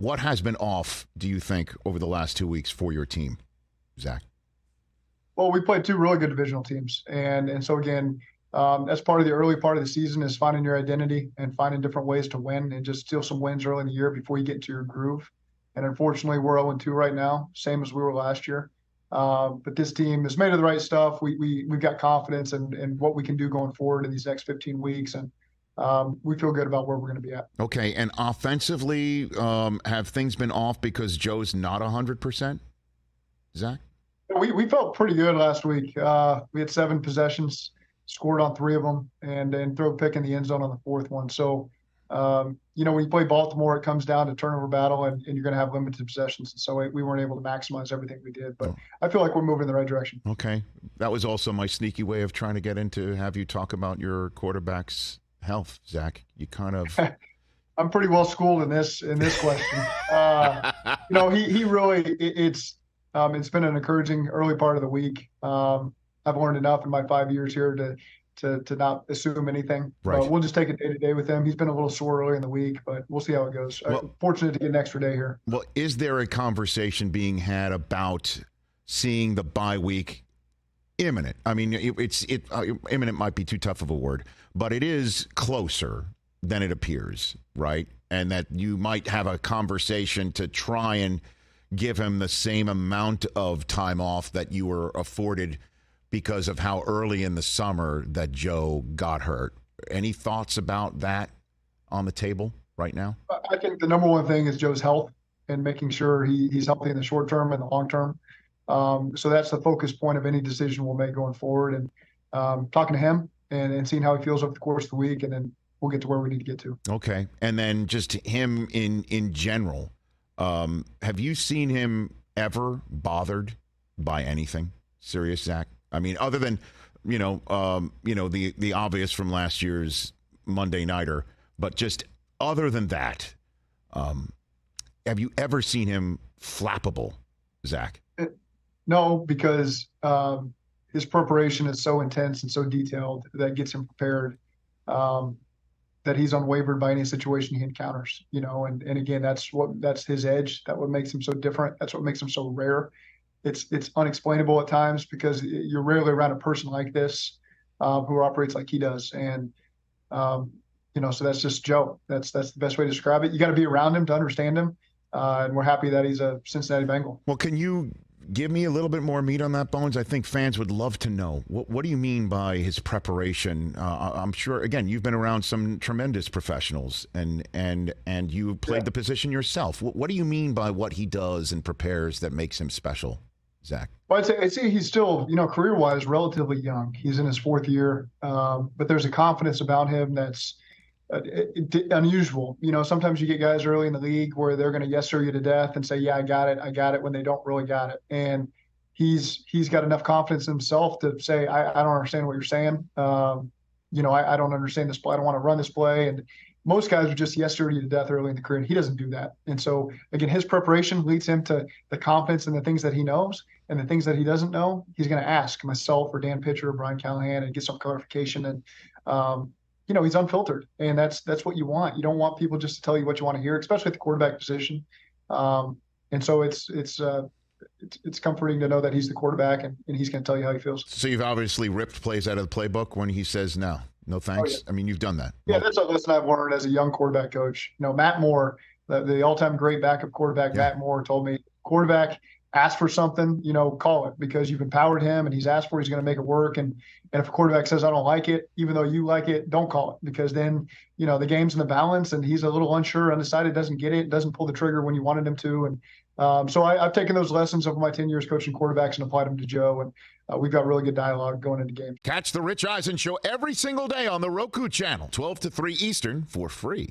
What has been off, do you think, over the last 2 weeks for your team, Zach? Well, we played two really good divisional teams. And so, again, that's part of the early part of the season is finding your identity and finding different ways to win and just steal some wins early in the year before you get into your groove. And unfortunately, we're 0-2 right now, same as we were last year. But this team is made of the right stuff. We've got confidence in what we can do going forward in these next 15 weeks. And we feel good about where we're going to be at. Okay, and offensively, have things been off because Joe's not 100%? Zach? We felt pretty good last week. We had 7 possessions, scored on 3 of them, and then throw a pick in the end zone on the 4th one. So, when you play Baltimore, it comes down to turnover battle, and you're going to have limited possessions. And so we weren't able to maximize everything we did. But I feel like we're moving in the right direction. Okay. That was also my sneaky way of trying to get into have you talk about your quarterback's health, Zach. You kind of... I'm pretty well schooled in this question. He really it's been an encouraging early part of the week. I've learned enough in my 5 years here to not assume anything. Right. We'll just take it day to day with him. He's been a little sore early in the week, but we'll see how it goes. I'm fortunate to get an extra day here. Well, is there a conversation being had about seeing the bye week imminent? I mean, imminent might be too tough of a word, but it is closer than it appears, right? And that you might have a conversation to try and give him the same amount of time off that you were afforded because of how early in the summer that Joe got hurt. Any thoughts about that on the table right now? I think the number one thing is Joe's health and making sure he's healthy in the short term and the long term. So that's the focus point of any decision we'll make going forward. And talking to him and seeing how he feels over the course of the week, and then we'll get to where we need to get to. Okay. And then just him in general, have you seen him ever bothered by anything serious, Zach? I mean, other than, the obvious from last year's Monday Nighter, but just other than that, have you ever seen him flappable, Zach? No, because his preparation is so intense and so detailed that gets him prepared, that he's unwavered by any situation he encounters, and again, that's his edge. That's what makes him so different. That's what makes him so rare. It's unexplainable at times because you're rarely around a person like this, who operates like he does. And, so that's just Joe. That's the best way to describe it. You got to be around him to understand him. And we're happy that he's a Cincinnati Bengal. Well, can you give me a little bit more meat on that, Bones? I think fans would love to know. What do you mean by his preparation? I'm sure, again, you've been around some tremendous professionals and you played the position yourself. What do you mean by what he does and prepares that makes him special, Zach? Well, I'd say he's still, career-wise, relatively young. He's in his 4th year, but there's a confidence about him that's unusual. Sometimes you get guys early in the league where they're going to yes sir you to death and say, yeah, I got it, when they don't really got it. And he's got enough confidence in himself to say, I don't understand what you're saying. I don't understand this play. I don't want to run this play. And most guys are just yes sir you to death early in the career, and he doesn't do that. And so, again, his preparation leads him to the confidence in the things that he knows, and the things that he doesn't know, he's going to ask myself or Dan Pitcher or Brian Callahan and get some clarification. And, he's unfiltered, and that's what you want. You don't want people just to tell you what you want to hear, especially at the quarterback position. And so it's comforting to know that he's the quarterback and he's going to tell you how he feels. So you've obviously ripped plays out of the playbook when he says no thanks. Oh, yeah. I mean, you've done that. Yeah, that's a lesson I've learned as a young quarterback coach. Matt Moore, the all-time great backup quarterback, Matt Moore, told me, quarterback, ask for something, call it, because you've empowered him and he's asked for it, he's going to make it work. And if a quarterback says, I don't like it, even though you like it, don't call it, because then, the game's in the balance and he's a little unsure, undecided, doesn't get it, doesn't pull the trigger when you wanted him to. And so I've taken those lessons over my 10 years coaching quarterbacks and applied them to Joe. And we've got really good dialogue going into games. Catch the Rich Eisen Show every single day on the Roku channel, 12 to 3 Eastern, for free.